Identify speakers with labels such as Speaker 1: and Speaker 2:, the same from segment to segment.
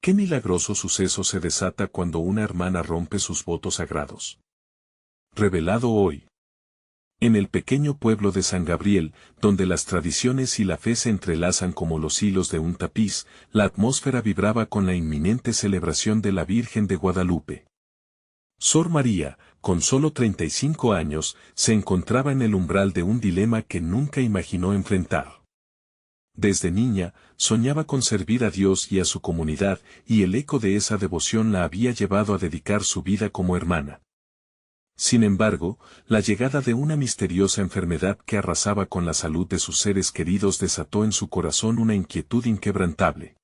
Speaker 1: Qué milagroso suceso se desata cuando una hermana rompe sus votos sagrados. Revelado hoy. En el pequeño pueblo de San Gabriel, donde las tradiciones y la fe se entrelazan como los hilos de un tapiz, la atmósfera vibraba con la inminente celebración de la Virgen de Guadalupe. Sor María, con solo 35 años, se encontraba en el umbral de un dilema que nunca imaginó enfrentar. Desde niña, soñaba con servir a Dios y a su comunidad, y el eco de esa devoción la había llevado a dedicar su vida como hermana. Sin embargo, la llegada de una misteriosa enfermedad que arrasaba con la salud de sus seres queridos desató en su corazón una inquietud inquebrantable.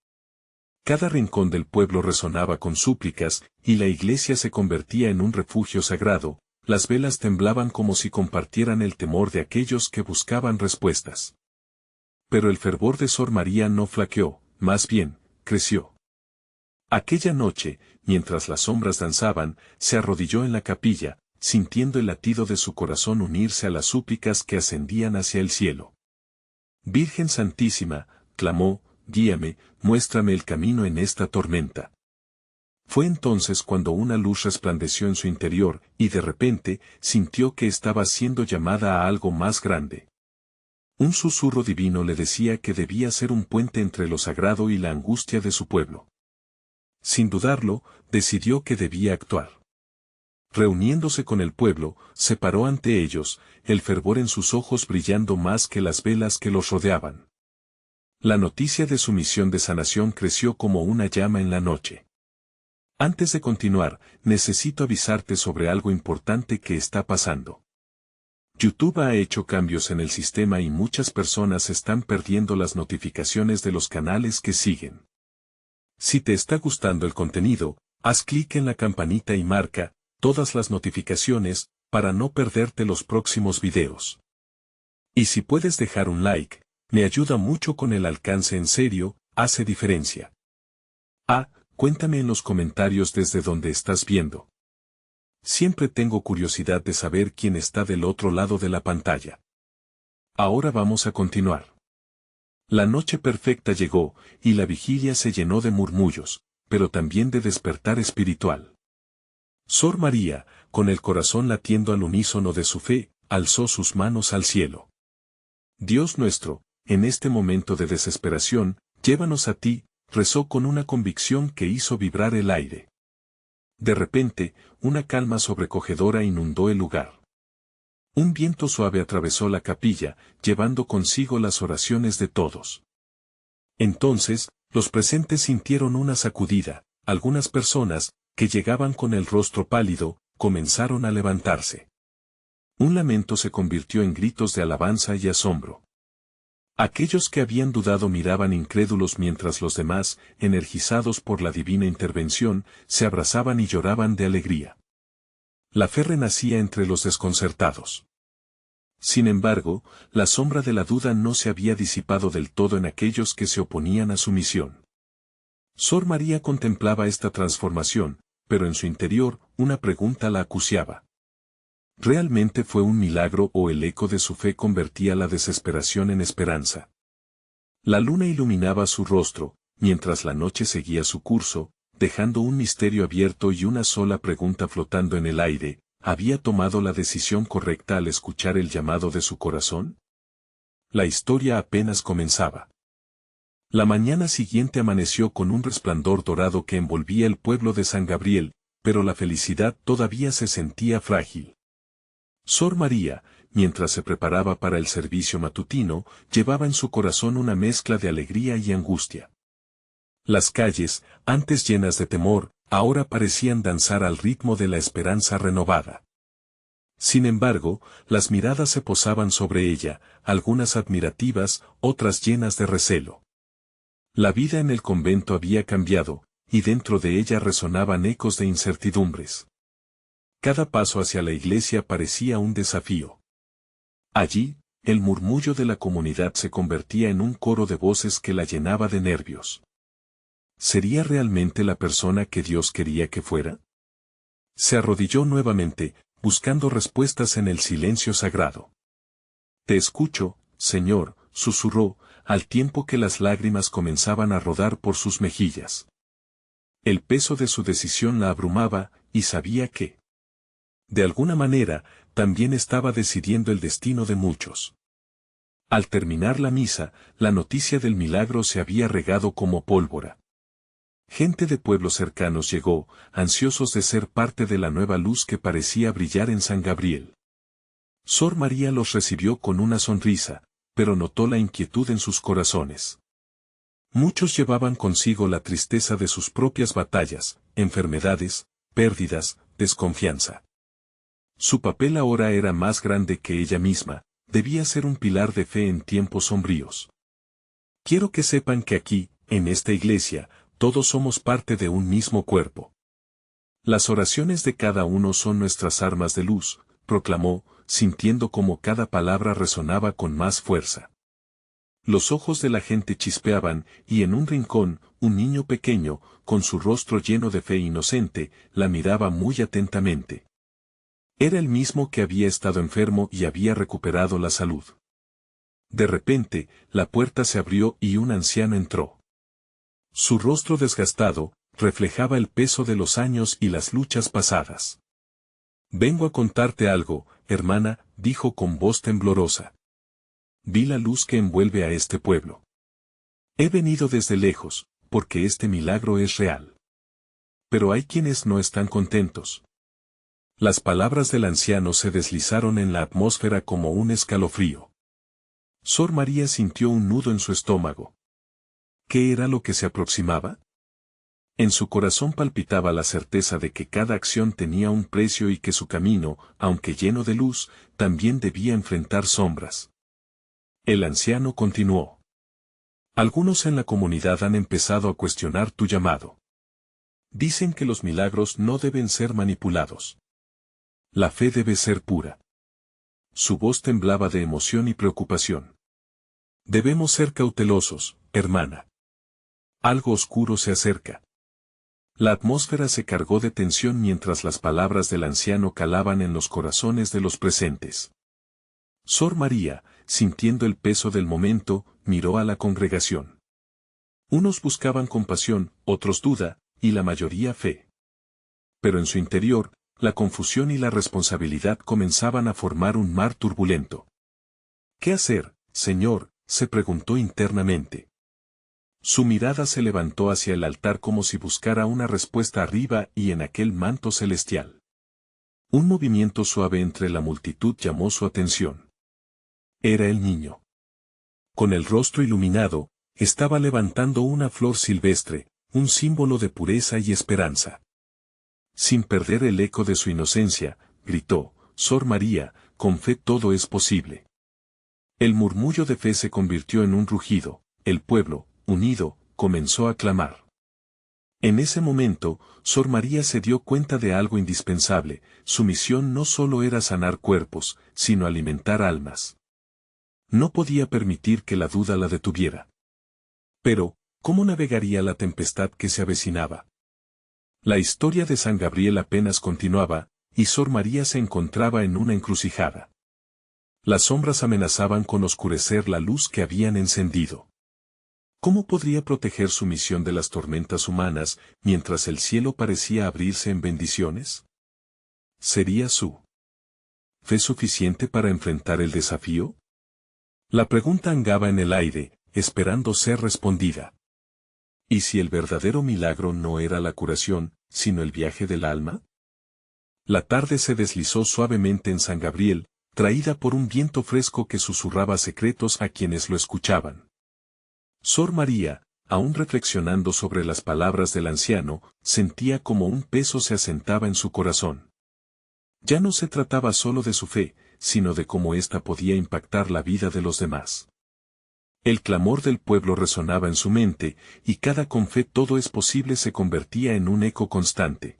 Speaker 1: Cada rincón del pueblo resonaba con súplicas, y la iglesia se convertía en un refugio sagrado, las velas temblaban como si compartieran el temor de aquellos que buscaban respuestas. Pero el fervor de Sor María no flaqueó, más bien, creció. Aquella noche, mientras las sombras danzaban, se arrodilló en la capilla, sintiendo el latido de su corazón unirse a las súplicas que ascendían hacia el cielo. Virgen Santísima, clamó, guíame, muéstrame el camino en esta tormenta. Fue entonces cuando una luz resplandeció en su interior, y de repente, sintió que estaba siendo llamada a algo más grande. Un susurro divino le decía que debía ser un puente entre lo sagrado y la angustia de su pueblo. Sin dudarlo, decidió que debía actuar. Reuniéndose con el pueblo, se paró ante ellos, el fervor en sus ojos brillando más que las velas que los rodeaban. La noticia de su misión de sanación creció como una llama en la noche. Antes de continuar, necesito avisarte sobre algo importante que está pasando. YouTube ha hecho cambios en el sistema y muchas personas están perdiendo las notificaciones de los canales que siguen. Si te está gustando el contenido, haz clic en la campanita y marca todas las notificaciones para no perderte los próximos videos. Y si puedes dejar un like, me ayuda mucho con el alcance, en serio, hace diferencia. Cuéntame en los comentarios desde donde estás viendo. Siempre tengo curiosidad de saber quién está del otro lado de la pantalla. Ahora vamos a continuar. La noche perfecta llegó, y la vigilia se llenó de murmullos, pero también de despertar espiritual. Sor María, con el corazón latiendo al unísono de su fe, alzó sus manos al cielo. Dios nuestro, en este momento de desesperación, llévanos a ti, rezó con una convicción que hizo vibrar el aire. De repente, una calma sobrecogedora inundó el lugar. Un viento suave atravesó la capilla, llevando consigo las oraciones de todos. Entonces, los presentes sintieron una sacudida, algunas personas, que llegaban con el rostro pálido, comenzaron a levantarse. Un lamento se convirtió en gritos de alabanza y asombro. Aquellos que habían dudado miraban incrédulos mientras los demás, energizados por la divina intervención, se abrazaban y lloraban de alegría. La fe renacía entre los desconcertados. Sin embargo, la sombra de la duda no se había disipado del todo en aquellos que se oponían a su misión. Sor María contemplaba esta transformación, pero en su interior, una pregunta la acuciaba. ¿Realmente fue un milagro o el eco de su fe convertía la desesperación en esperanza? La luna iluminaba su rostro, mientras la noche seguía su curso, dejando un misterio abierto y una sola pregunta flotando en el aire: ¿había tomado la decisión correcta al escuchar el llamado de su corazón? La historia apenas comenzaba. La mañana siguiente amaneció con un resplandor dorado que envolvía el pueblo de San Gabriel, pero la felicidad todavía se sentía frágil. Sor María, mientras se preparaba para el servicio matutino, llevaba en su corazón una mezcla de alegría y angustia. Las calles, antes llenas de temor, ahora parecían danzar al ritmo de la esperanza renovada. Sin embargo, las miradas se posaban sobre ella, algunas admirativas, otras llenas de recelo. La vida en el convento había cambiado, y dentro de ella resonaban ecos de incertidumbres. Cada paso hacia la iglesia parecía un desafío. Allí, el murmullo de la comunidad se convertía en un coro de voces que la llenaba de nervios. ¿Sería realmente la persona que Dios quería que fuera? Se arrodilló nuevamente, buscando respuestas en el silencio sagrado. Te escucho, Señor, susurró, al tiempo que las lágrimas comenzaban a rodar por sus mejillas. El peso de su decisión la abrumaba, y sabía que, de alguna manera, también estaba decidiendo el destino de muchos. Al terminar la misa, la noticia del milagro se había regado como pólvora. Gente de pueblos cercanos llegó, ansiosos de ser parte de la nueva luz que parecía brillar en San Gabriel. Sor María los recibió con una sonrisa, pero notó la inquietud en sus corazones. Muchos llevaban consigo la tristeza de sus propias batallas, enfermedades, pérdidas, desconfianza. Su papel ahora era más grande que ella misma, debía ser un pilar de fe en tiempos sombríos. Quiero que sepan que aquí, en esta iglesia, todos somos parte de un mismo cuerpo. Las oraciones de cada uno son nuestras armas de luz, proclamó, sintiendo como cada palabra resonaba con más fuerza. Los ojos de la gente chispeaban, y en un rincón, un niño pequeño, con su rostro lleno de fe inocente, la miraba muy atentamente. Era el mismo que había estado enfermo y había recuperado la salud. De repente, la puerta se abrió y un anciano entró. Su rostro desgastado, reflejaba el peso de los años y las luchas pasadas. «Vengo a contarte algo, hermana», dijo con voz temblorosa. «Vi la luz que envuelve a este pueblo. He venido desde lejos, porque este milagro es real. Pero hay quienes no están contentos». Las palabras del anciano se deslizaron en la atmósfera como un escalofrío. Sor María sintió un nudo en su estómago. ¿Qué era lo que se aproximaba? En su corazón palpitaba la certeza de que cada acción tenía un precio y que su camino, aunque lleno de luz, también debía enfrentar sombras. El anciano continuó. Algunos en la comunidad han empezado a cuestionar tu llamado. Dicen que los milagros no deben ser manipulados. La fe debe ser pura. Su voz temblaba de emoción y preocupación. Debemos ser cautelosos, hermana. Algo oscuro se acerca. La atmósfera se cargó de tensión mientras las palabras del anciano calaban en los corazones de los presentes. Sor María, sintiendo el peso del momento, miró a la congregación. Unos buscaban compasión, otros duda, y la mayoría fe. Pero en su interior, la confusión y la responsabilidad comenzaban a formar un mar turbulento. ¿Qué hacer, Señor?, se preguntó internamente. Su mirada se levantó hacia el altar como si buscara una respuesta arriba y en aquel manto celestial. Un movimiento suave entre la multitud llamó su atención. Era el niño. Con el rostro iluminado, estaba levantando una flor silvestre, un símbolo de pureza y esperanza. Sin perder el eco de su inocencia, gritó, «Sor María, con fe todo es posible». El murmullo de fe se convirtió en un rugido, el pueblo, unido, comenzó a clamar. En ese momento, Sor María se dio cuenta de algo indispensable, su misión no solo era sanar cuerpos, sino alimentar almas. No podía permitir que la duda la detuviera. Pero, ¿cómo navegaría la tempestad que se avecinaba? La historia de San Gabriel apenas continuaba, y Sor María se encontraba en una encrucijada. Las sombras amenazaban con oscurecer la luz que habían encendido. ¿Cómo podría proteger su misión de las tormentas humanas, mientras el cielo parecía abrirse en bendiciones? ¿Sería su fe suficiente para enfrentar el desafío? La pregunta angaba en el aire, esperando ser respondida. ¿Y si el verdadero milagro no era la curación, sino el viaje del alma? La tarde se deslizó suavemente en San Gabriel, traída por un viento fresco que susurraba secretos a quienes lo escuchaban. Sor María, aún reflexionando sobre las palabras del anciano, sentía como un peso se asentaba en su corazón. Ya no se trataba solo de su fe, sino de cómo ésta podía impactar la vida de los demás. El clamor del pueblo resonaba en su mente, y cada con fe todo es posible se convertía en un eco constante.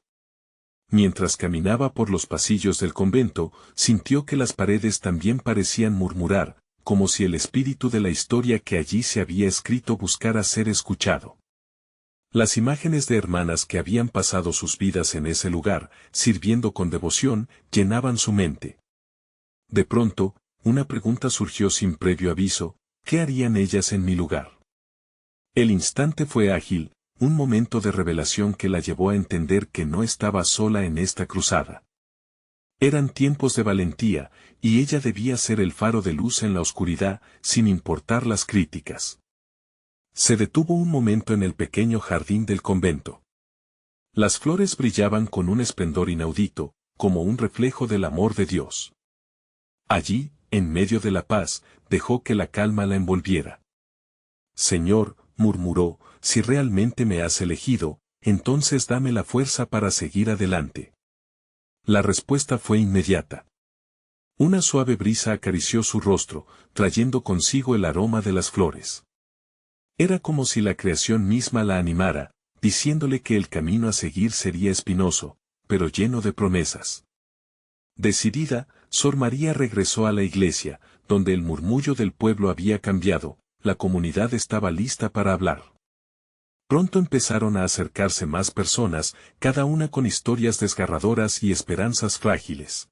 Speaker 1: Mientras caminaba por los pasillos del convento, sintió que las paredes también parecían murmurar, como si el espíritu de la historia que allí se había escrito buscara ser escuchado. Las imágenes de hermanas que habían pasado sus vidas en ese lugar, sirviendo con devoción, llenaban su mente. De pronto, una pregunta surgió sin previo aviso: ¿qué harían ellas en mi lugar? El instante fue ágil, un momento de revelación que la llevó a entender que no estaba sola en esta cruzada. Eran tiempos de valentía, y ella debía ser el faro de luz en la oscuridad, sin importar las críticas. Se detuvo un momento en el pequeño jardín del convento. Las flores brillaban con un esplendor inaudito, como un reflejo del amor de Dios. Allí, en medio de la paz, dejó que la calma la envolviera. Señor, murmuró, si realmente me has elegido, entonces dame la fuerza para seguir adelante. La respuesta fue inmediata. Una suave brisa acarició su rostro, trayendo consigo el aroma de las flores. Era como si la creación misma la animara, diciéndole que el camino a seguir sería espinoso, pero lleno de promesas. Decidida, Sor María regresó a la iglesia, donde el murmullo del pueblo había cambiado, la comunidad estaba lista para hablar. Pronto empezaron a acercarse más personas, cada una con historias desgarradoras y esperanzas frágiles.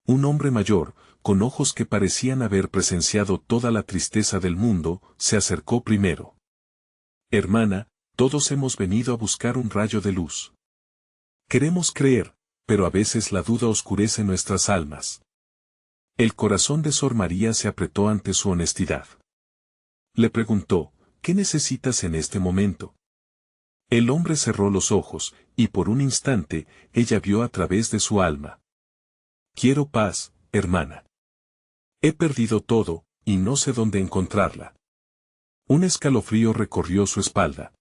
Speaker 1: Un hombre mayor, con ojos que parecían haber presenciado toda la tristeza del mundo, se acercó primero. Hermana, todos hemos venido a buscar un rayo de luz. Queremos creer, pero a veces la duda oscurece nuestras almas. El corazón de Sor María se apretó ante su honestidad. Le preguntó, ¿qué necesitas en este momento? El hombre cerró los ojos, y por un instante, ella vio a través de su alma. Quiero paz, hermana. He perdido todo, y no sé dónde encontrarla. Un escalofrío recorrió su espalda.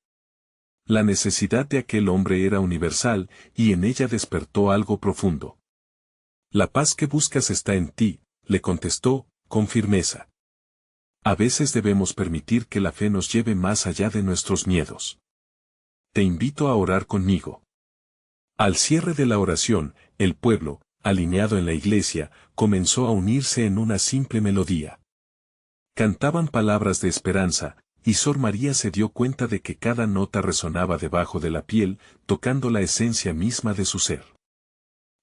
Speaker 1: La necesidad de aquel hombre era universal, y en ella despertó algo profundo. La paz que buscas está en ti, le contestó, con firmeza. A veces debemos permitir que la fe nos lleve más allá de nuestros miedos. Te invito a orar conmigo. Al cierre de la oración, el pueblo, alineado en la iglesia, comenzó a unirse en una simple melodía. Cantaban palabras de esperanza, y Sor María se dio cuenta de que cada nota resonaba debajo de la piel, tocando la esencia misma de su ser.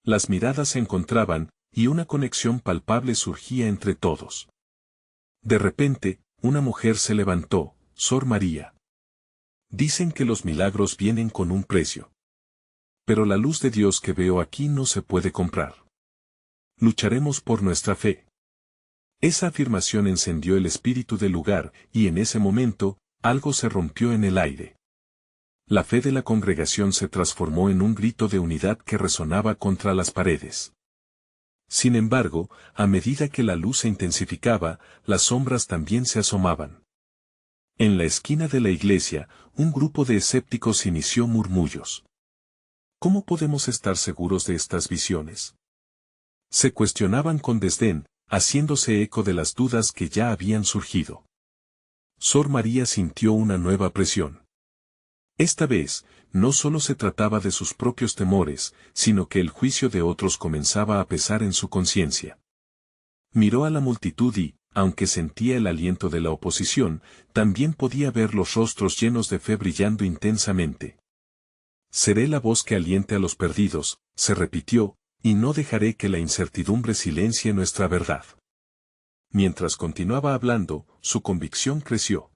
Speaker 1: Las miradas se encontraban, y una conexión palpable surgía entre todos. De repente, una mujer se levantó, Sor María. Dicen que los milagros vienen con un precio. Pero la luz de Dios que veo aquí no se puede comprar. Lucharemos por nuestra fe. Esa afirmación encendió el espíritu del lugar, y en ese momento, algo se rompió en el aire. La fe de la congregación se transformó en un grito de unidad que resonaba contra las paredes. Sin embargo, a medida que la luz se intensificaba, las sombras también se asomaban. En la esquina de la iglesia, un grupo de escépticos inició murmullos. ¿Cómo podemos estar seguros de estas visiones? Se cuestionaban con desdén, haciéndose eco de las dudas que ya habían surgido. Sor María sintió una nueva presión. Esta vez, no solo se trataba de sus propios temores, sino que el juicio de otros comenzaba a pesar en su conciencia. Miró a la multitud y, aunque sentía el aliento de la oposición, también podía ver los rostros llenos de fe brillando intensamente. Seré la voz que aliente a los perdidos, se repitió, y no dejaré que la incertidumbre silencie nuestra verdad. Mientras continuaba hablando, su convicción creció.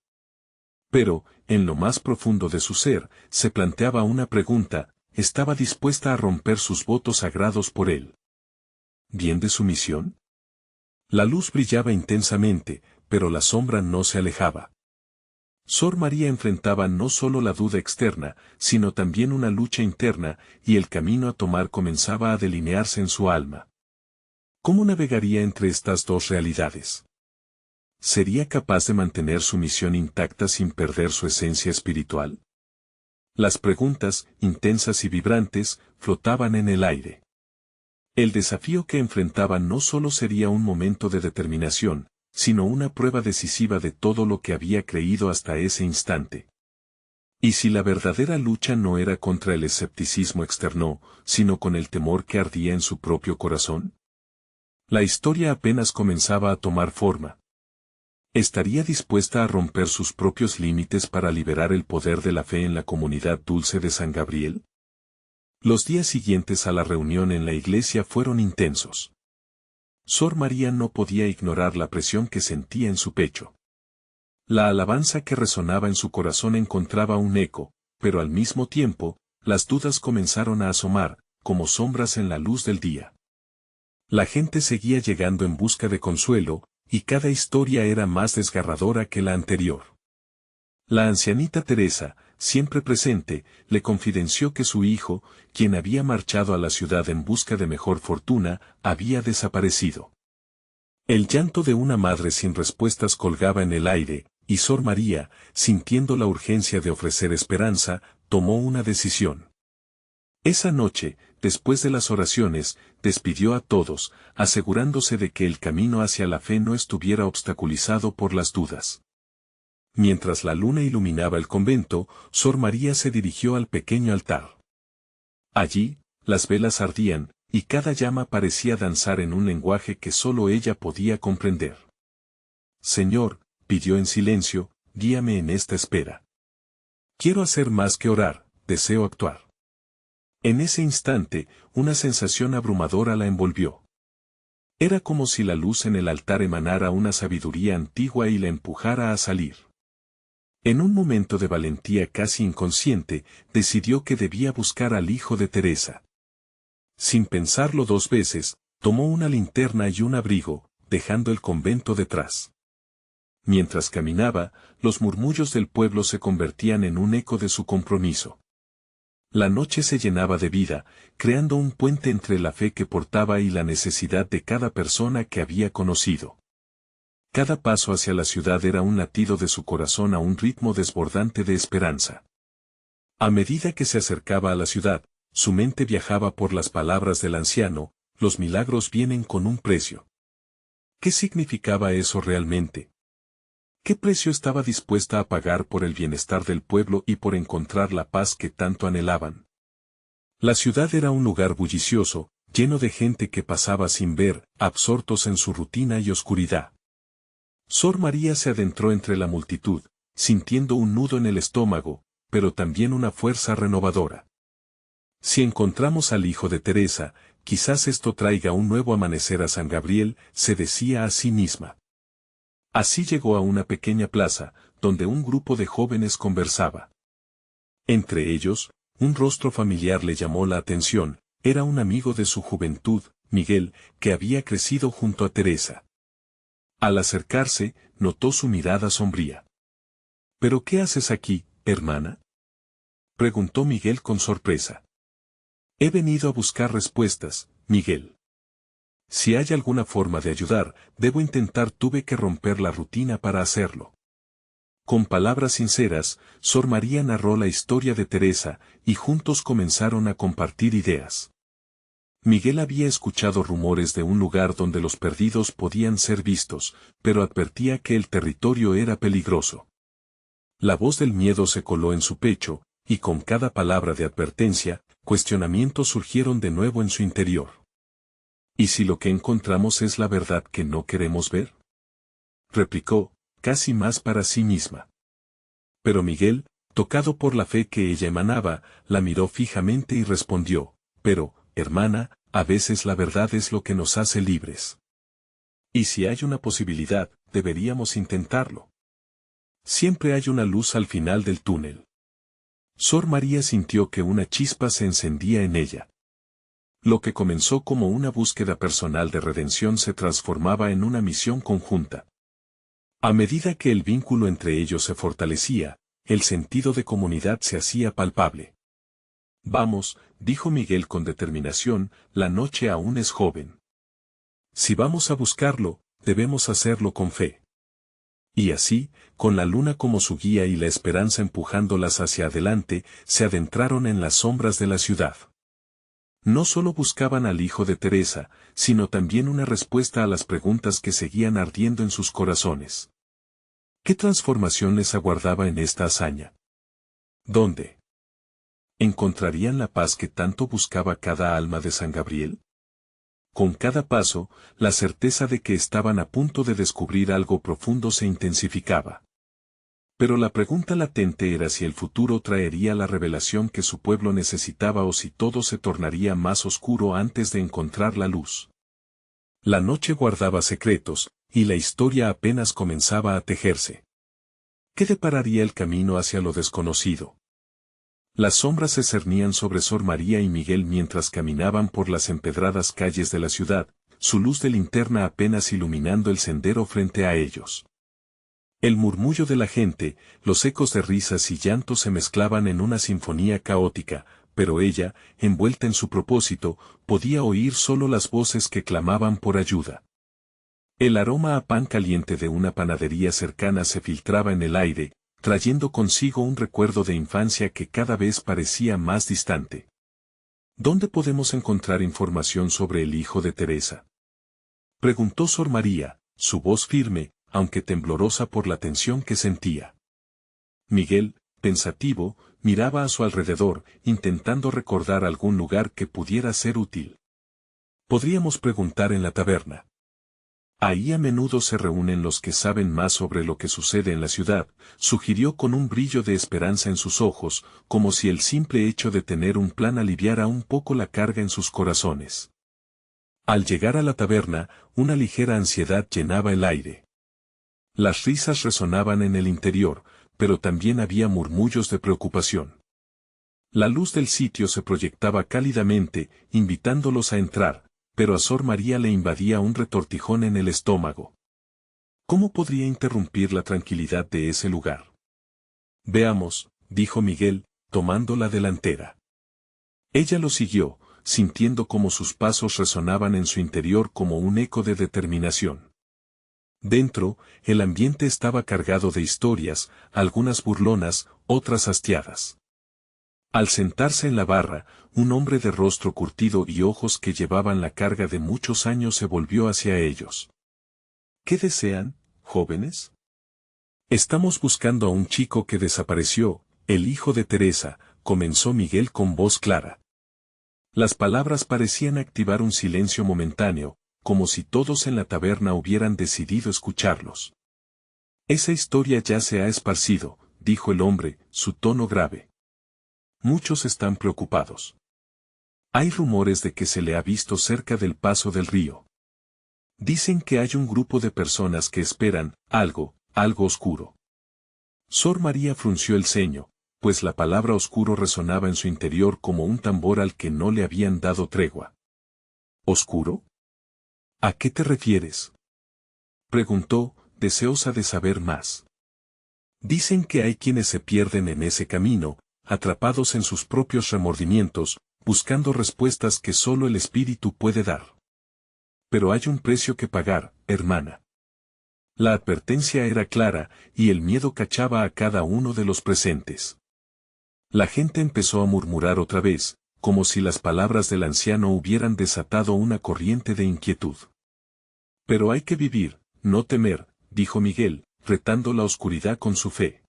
Speaker 1: Pero, en lo más profundo de su ser, se planteaba una pregunta, ¿estaba dispuesta a romper sus votos sagrados por él? ¿Bien de su misión? La luz brillaba intensamente, pero la sombra no se alejaba. Sor María enfrentaba no solo la duda externa, sino también una lucha interna, y el camino a tomar comenzaba a delinearse en su alma. ¿Cómo navegaría entre estas dos realidades? ¿Sería capaz de mantener su misión intacta sin perder su esencia espiritual? Las preguntas, intensas y vibrantes, flotaban en el aire. El desafío que enfrentaba no solo sería un momento de determinación, sino una prueba decisiva de todo lo que había creído hasta ese instante. ¿Y si la verdadera lucha no era contra el escepticismo externo, sino con el temor que ardía en su propio corazón? La historia apenas comenzaba a tomar forma. ¿Estaría dispuesta a romper sus propios límites para liberar el poder de la fe en la comunidad dulce de San Gabriel? Los días siguientes a la reunión en la iglesia fueron intensos. Sor María no podía ignorar la presión que sentía en su pecho. La alabanza que resonaba en su corazón encontraba un eco, pero al mismo tiempo, las dudas comenzaron a asomar, como sombras en la luz del día. La gente seguía llegando en busca de consuelo, y cada historia era más desgarradora que la anterior. La ancianita Teresa, siempre presente, le confidenció que su hijo, quien había marchado a la ciudad en busca de mejor fortuna, había desaparecido. El llanto de una madre sin respuestas colgaba en el aire, y Sor María, sintiendo la urgencia de ofrecer esperanza, tomó una decisión. Esa noche, después de las oraciones, despidió a todos, asegurándose de que el camino hacia la fe no estuviera obstaculizado por las dudas. Mientras la luna iluminaba el convento, Sor María se dirigió al pequeño altar. Allí, las velas ardían, y cada llama parecía danzar en un lenguaje que sólo ella podía comprender. Señor, pidió en silencio, guíame en esta espera. Quiero hacer más que orar, deseo actuar. En ese instante, una sensación abrumadora la envolvió. Era como si la luz en el altar emanara una sabiduría antigua y la empujara a salir. En un momento de valentía casi inconsciente, decidió que debía buscar al hijo de Teresa. Sin pensarlo dos veces, tomó una linterna y un abrigo, dejando el convento detrás. Mientras caminaba, los murmullos del pueblo se convertían en un eco de su compromiso. La noche se llenaba de vida, creando un puente entre la fe que portaba y la necesidad de cada persona que había conocido. Cada paso hacia la ciudad era un latido de su corazón a un ritmo desbordante de esperanza. A medida que se acercaba a la ciudad, su mente viajaba por las palabras del anciano: los milagros vienen con un precio. ¿Qué significaba eso realmente? ¿Qué precio estaba dispuesta a pagar por el bienestar del pueblo y por encontrar la paz que tanto anhelaban? La ciudad era un lugar bullicioso, lleno de gente que pasaba sin ver, absortos en su rutina y oscuridad. Sor María se adentró entre la multitud, sintiendo un nudo en el estómago, pero también una fuerza renovadora. Si encontramos al hijo de Teresa, quizás esto traiga un nuevo amanecer a San Gabriel, se decía a sí misma. Así llegó a una pequeña plaza, donde un grupo de jóvenes conversaba. Entre ellos, un rostro familiar le llamó la atención: era un amigo de su juventud, Miguel, que había crecido junto a Teresa. Al acercarse, notó su mirada sombría. ¿Pero qué haces aquí, hermana?, preguntó Miguel con sorpresa. He venido a buscar respuestas, Miguel. Si hay alguna forma de ayudar, debo intentar. Tuve que romper la rutina para hacerlo. Con palabras sinceras, Sor María narró la historia de Teresa, y juntos comenzaron a compartir ideas. Miguel había escuchado rumores de un lugar donde los perdidos podían ser vistos, pero advertía que el territorio era peligroso. La voz del miedo se coló en su pecho, y con cada palabra de advertencia, cuestionamientos surgieron de nuevo en su interior. ¿Y si lo que encontramos es la verdad que no queremos ver?, replicó, casi más para sí misma. Pero Miguel, tocado por la fe que ella emanaba, la miró fijamente y respondió: pero, hermana, a veces la verdad es lo que nos hace libres. Y si hay una posibilidad, deberíamos intentarlo. Siempre hay una luz al final del túnel. Sor María sintió que una chispa se encendía en ella. Lo que comenzó como una búsqueda personal de redención se transformaba en una misión conjunta. A medida que el vínculo entre ellos se fortalecía, el sentido de comunidad se hacía palpable. Vamos, dijo Miguel con determinación, la noche aún es joven. Si vamos a buscarlo, debemos hacerlo con fe. Y así, con la luna como su guía y la esperanza empujándolas hacia adelante, se adentraron en las sombras de la ciudad. No solo buscaban al hijo de Teresa, sino también una respuesta a las preguntas que seguían ardiendo en sus corazones. ¿Qué transformación les aguardaba en esta hazaña? ¿Dónde encontrarían la paz que tanto buscaba cada alma de San Gabriel? Con cada paso, la certeza de que estaban a punto de descubrir algo profundo se intensificaba. Pero la pregunta latente era si el futuro traería la revelación que su pueblo necesitaba o si todo se tornaría más oscuro antes de encontrar la luz. La noche guardaba secretos, y la historia apenas comenzaba a tejerse. ¿Qué depararía el camino hacia lo desconocido? Las sombras se cernían sobre Sor María y Miguel mientras caminaban por las empedradas calles de la ciudad, su luz de linterna apenas iluminando el sendero frente a ellos. El murmullo de la gente, los ecos de risas y llantos se mezclaban en una sinfonía caótica, pero ella, envuelta en su propósito, podía oír solo las voces que clamaban por ayuda. El aroma a pan caliente de una panadería cercana se filtraba en el aire, trayendo consigo un recuerdo de infancia que cada vez parecía más distante. ¿Dónde podemos encontrar información sobre el hijo de Teresa?, preguntó Sor María, su voz firme, aunque temblorosa por la tensión que sentía. Miguel, pensativo, miraba a su alrededor, intentando recordar algún lugar que pudiera ser útil. Podríamos preguntar en la taberna. Ahí a menudo se reúnen los que saben más sobre lo que sucede en la ciudad, sugirió con un brillo de esperanza en sus ojos, como si el simple hecho de tener un plan aliviara un poco la carga en sus corazones. Al llegar a la taberna, una ligera ansiedad llenaba el aire. Las risas resonaban en el interior, pero también había murmullos de preocupación. La luz del sitio se proyectaba cálidamente, invitándolos a entrar, pero a Sor María le invadía un retortijón en el estómago. ¿Cómo podría interrumpir la tranquilidad de ese lugar? Veamos, dijo Miguel, tomando la delantera. Ella lo siguió, sintiendo cómo sus pasos resonaban en su interior como un eco de determinación. Dentro, el ambiente estaba cargado de historias, algunas burlonas, otras hastiadas. Al sentarse en la barra, un hombre de rostro curtido y ojos que llevaban la carga de muchos años se volvió hacia ellos. ¿Qué desean, jóvenes? Estamos buscando a un chico que desapareció, el hijo de Teresa, comenzó Miguel con voz clara. Las palabras parecían activar un silencio momentáneo, como si todos en la taberna hubieran decidido escucharlos. Esa historia ya se ha esparcido, dijo el hombre, su tono grave. Muchos están preocupados. Hay rumores de que se le ha visto cerca del paso del río. Dicen que hay un grupo de personas que esperan algo oscuro. Sor María frunció el ceño, pues la palabra oscuro resonaba en su interior como un tambor al que no le habían dado tregua. ¿Oscuro? ¿A qué te refieres?, preguntó, deseosa de saber más. Dicen que hay quienes se pierden en ese camino, atrapados en sus propios remordimientos, buscando respuestas que solo el espíritu puede dar. Pero hay un precio que pagar, hermana. La advertencia era clara, y el miedo cachaba a cada uno de los presentes. La gente empezó a murmurar otra vez, como si las palabras del anciano hubieran desatado una corriente de inquietud. Pero hay que vivir, no temer, dijo Miguel, retando la oscuridad con su fe.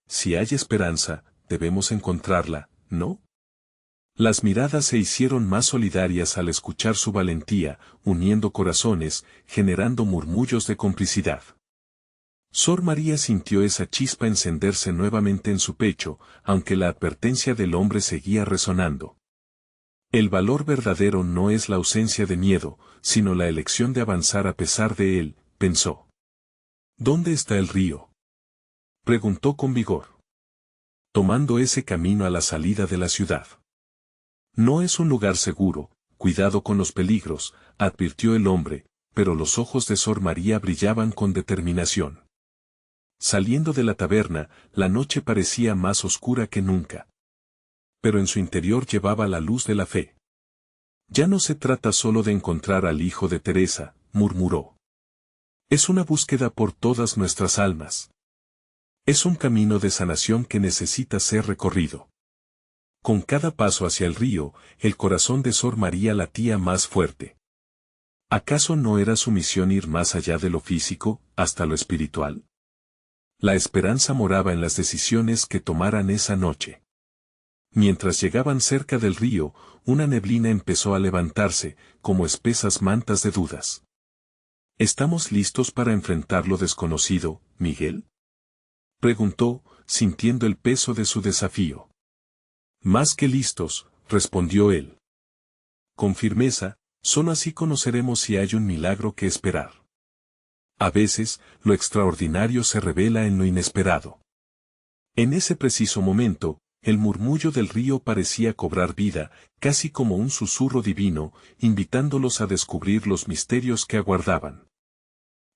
Speaker 1: Si hay esperanza, debemos encontrarla, ¿no? Las miradas se hicieron más solidarias al escuchar su valentía, uniendo corazones, generando murmullos de complicidad. Sor María sintió esa chispa encenderse nuevamente en su pecho, aunque la advertencia del hombre seguía resonando. El valor verdadero no es la ausencia de miedo, sino la elección de avanzar a pesar de él, pensó. ¿Dónde está el río?, preguntó con vigor. Tomando ese camino a la salida de la ciudad. No es un lugar seguro, cuidado con los peligros, advirtió el hombre, pero los ojos de Sor María brillaban con determinación. Saliendo de la taberna, la noche parecía más oscura que nunca. Pero en su interior llevaba la luz de la fe. Ya no se trata solo de encontrar al hijo de Teresa, murmuró. Es una búsqueda por todas nuestras almas. Es un camino de sanación que necesita ser recorrido. Con cada paso hacia el río, el corazón de Sor María latía más fuerte. ¿Acaso no era su misión ir más allá de lo físico, hasta lo espiritual? La esperanza moraba en las decisiones que tomaran esa noche. Mientras llegaban cerca del río, una neblina empezó a levantarse, como espesas mantas de dudas. ¿Estamos listos para enfrentar lo desconocido, Miguel?, preguntó, sintiendo el peso de su desafío. Más que listos, respondió él. Con firmeza, solo así conoceremos si hay un milagro que esperar. A veces, lo extraordinario se revela en lo inesperado. En ese preciso momento, el murmullo del río parecía cobrar vida, casi como un susurro divino, invitándolos a descubrir los misterios que aguardaban.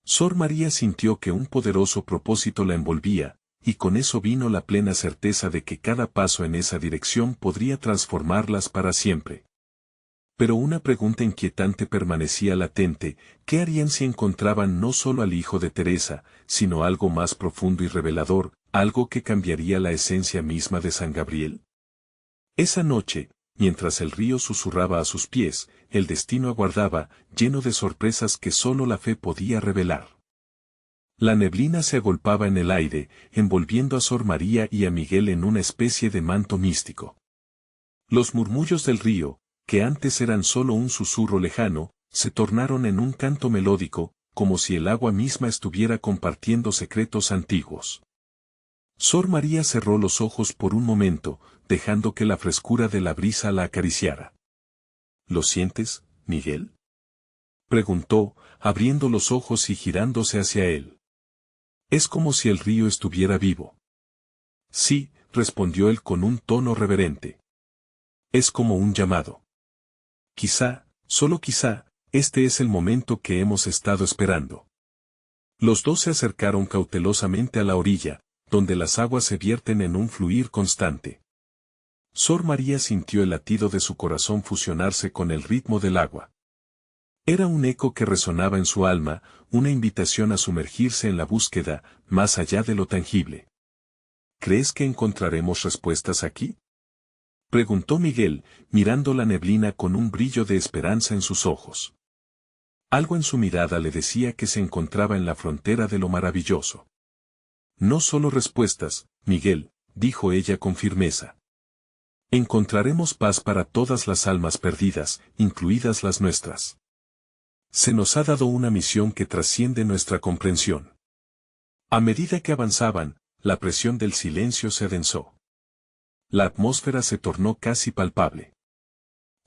Speaker 1: Sor María sintió que un poderoso propósito la envolvía, y con eso vino la plena certeza de que cada paso en esa dirección podría transformarlas para siempre. Pero una pregunta inquietante permanecía latente: ¿qué harían si encontraban no solo al hijo de Teresa, sino algo más profundo y revelador, algo que cambiaría la esencia misma de San Gabriel? Esa noche, mientras el río susurraba a sus pies, el destino aguardaba, lleno de sorpresas que solo la fe podía revelar. La neblina se agolpaba en el aire, envolviendo a Sor María y a Miguel en una especie de manto místico. Los murmullos del río, que antes eran solo un susurro lejano, se tornaron en un canto melódico, como si el agua misma estuviera compartiendo secretos antiguos. Sor María cerró los ojos por un momento, dejando que la frescura de la brisa la acariciara. ¿Lo sientes, Miguel?, preguntó, abriendo los ojos y girándose hacia él. Es como si el río estuviera vivo. Sí, respondió él con un tono reverente. Es como un llamado. Quizá, solo quizá, este es el momento que hemos estado esperando. Los dos se acercaron cautelosamente a la orilla, donde las aguas se vierten en un fluir constante. Sor María sintió el latido de su corazón fusionarse con el ritmo del agua. Era un eco que resonaba en su alma, una invitación a sumergirse en la búsqueda, más allá de lo tangible. ¿Crees que encontraremos respuestas aquí?, preguntó Miguel, mirando la neblina con un brillo de esperanza en sus ojos. Algo en su mirada le decía que se encontraba en la frontera de lo maravilloso. No solo respuestas, Miguel, dijo ella con firmeza. Encontraremos paz para todas las almas perdidas, incluidas las nuestras. Se nos ha dado una misión que trasciende nuestra comprensión. A medida que avanzaban, la presión del silencio se adensó. La atmósfera se tornó casi palpable.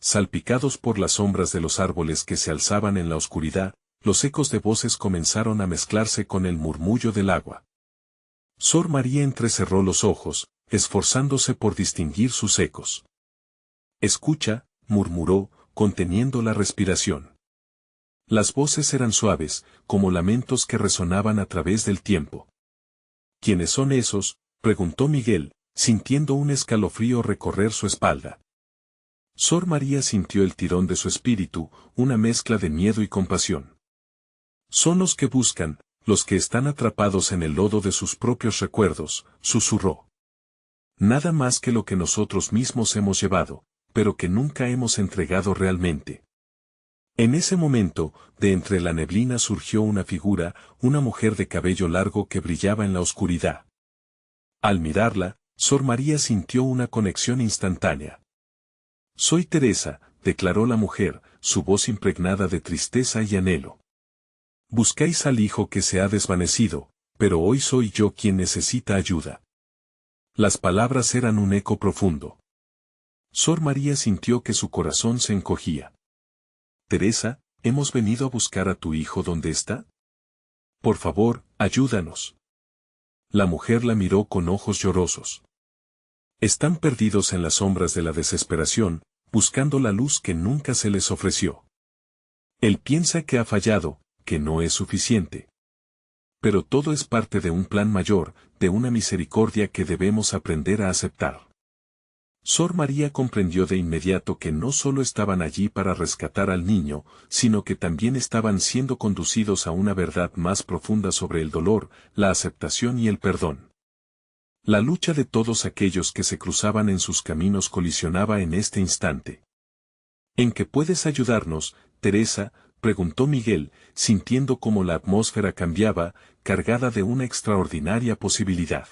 Speaker 1: Salpicados por las sombras de los árboles que se alzaban en la oscuridad, los ecos de voces comenzaron a mezclarse con el murmullo del agua. Sor María entrecerró los ojos, esforzándose por distinguir sus ecos. Escucha, murmuró, conteniendo la respiración. Las voces eran suaves, como lamentos que resonaban a través del tiempo. ¿Quiénes son esos?, preguntó Miguel, sintiendo un escalofrío recorrer su espalda. Sor María sintió el tirón de su espíritu, una mezcla de miedo y compasión. Son los que buscan, los que están atrapados en el lodo de sus propios recuerdos, susurró. Nada más que lo que nosotros mismos hemos llevado, pero que nunca hemos entregado realmente. En ese momento, de entre la neblina surgió una figura, una mujer de cabello largo que brillaba en la oscuridad. Al mirarla, Sor María sintió una conexión instantánea. Soy Teresa, declaró la mujer, su voz impregnada de tristeza y anhelo. Buscáis al hijo que se ha desvanecido, pero hoy soy yo quien necesita ayuda. Las palabras eran un eco profundo. Sor María sintió que su corazón se encogía. Teresa, hemos venido a buscar a tu hijo. ¿Dónde está? Por favor, ayúdanos. La mujer la miró con ojos llorosos. Están perdidos en las sombras de la desesperación, buscando la luz que nunca se les ofreció. Él piensa que ha fallado, que no es suficiente. Pero todo es parte de un plan mayor, de una misericordia que debemos aprender a aceptar. Sor María comprendió de inmediato que no solo estaban allí para rescatar al niño, sino que también estaban siendo conducidos a una verdad más profunda sobre el dolor, la aceptación y el perdón. La lucha de todos aquellos que se cruzaban en sus caminos colisionaba en este instante. ¿En qué puedes ayudarnos, Teresa?, preguntó Miguel, sintiendo cómo la atmósfera cambiaba, cargada de una extraordinaria posibilidad.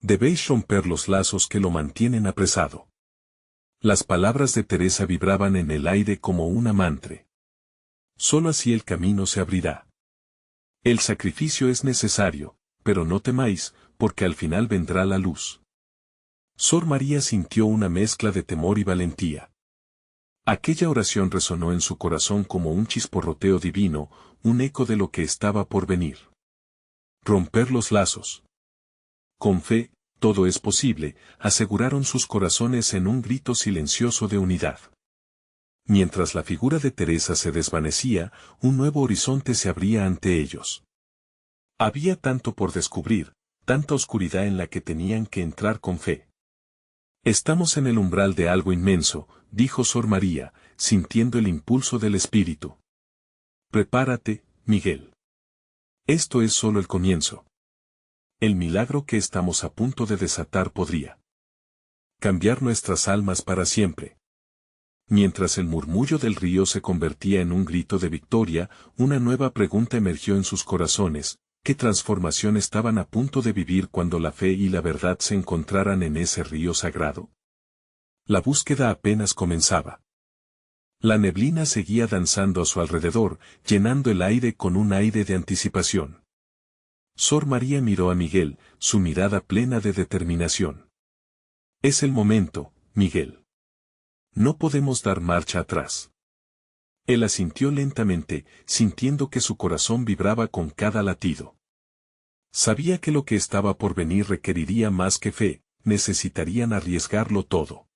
Speaker 1: Debéis romper los lazos que lo mantienen apresado. Las palabras de Teresa vibraban en el aire como una mantra. Solo así el camino se abrirá. El sacrificio es necesario, pero no temáis, porque al final vendrá la luz. Sor María sintió una mezcla de temor y valentía. Aquella oración resonó en su corazón como un chisporroteo divino, un eco de lo que estaba por venir. Romper los lazos. Con fe, todo es posible, aseguraron sus corazones en un grito silencioso de unidad. Mientras la figura de Teresa se desvanecía, un nuevo horizonte se abría ante ellos. Había tanto por descubrir, tanta oscuridad en la que tenían que entrar con fe. Estamos en el umbral de algo inmenso, dijo Sor María, sintiendo el impulso del espíritu. Prepárate, Miguel. Esto es solo el comienzo. El milagro que estamos a punto de desatar podría cambiar nuestras almas para siempre. Mientras el murmullo del río se convertía en un grito de victoria, una nueva pregunta emergió en sus corazones: ¿qué transformación estaban a punto de vivir cuando la fe y la verdad se encontraran en ese río sagrado? La búsqueda apenas comenzaba. La neblina seguía danzando a su alrededor, llenando el aire con un aire de anticipación. Sor María miró a Miguel, su mirada plena de determinación. Es el momento, Miguel. No podemos dar marcha atrás. Él asintió lentamente, sintiendo que su corazón vibraba con cada latido. Sabía que lo que estaba por venir requeriría más que fe, necesitarían arriesgarlo todo.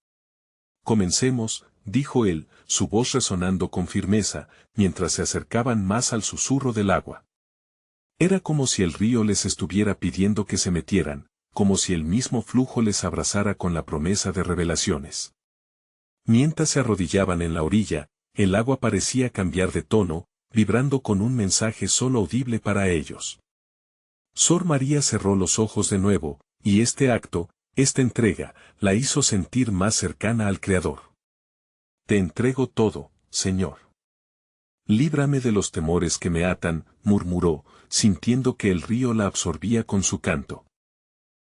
Speaker 1: Comencemos, dijo él, su voz resonando con firmeza, mientras se acercaban más al susurro del agua. Era como si el río les estuviera pidiendo que se metieran, como si el mismo flujo les abrazara con la promesa de revelaciones. Mientras se arrodillaban en la orilla, el agua parecía cambiar de tono, vibrando con un mensaje solo audible para ellos. Sor María cerró los ojos de nuevo, y este acto, esta entrega, la hizo sentir más cercana al Creador. Te entrego todo, Señor. Líbrame de los temores que me atan, murmuró, sintiendo que el río la absorbía con su canto.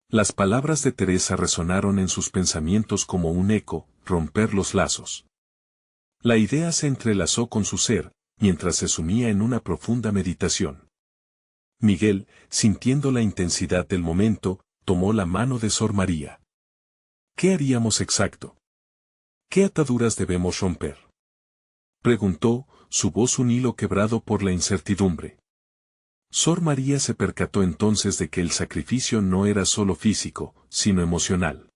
Speaker 1: Las palabras de Teresa resonaron en sus pensamientos como un eco: romper los lazos. La idea se entrelazó con su ser, mientras se sumía en una profunda meditación. Miguel, sintiendo la intensidad del momento, tomó la mano de Sor María. ¿Qué haríamos exacto? ¿Qué ataduras debemos romper? Preguntó, su voz un hilo quebrado por la incertidumbre. Sor María se percató entonces de que el sacrificio no era solo físico, sino emocional.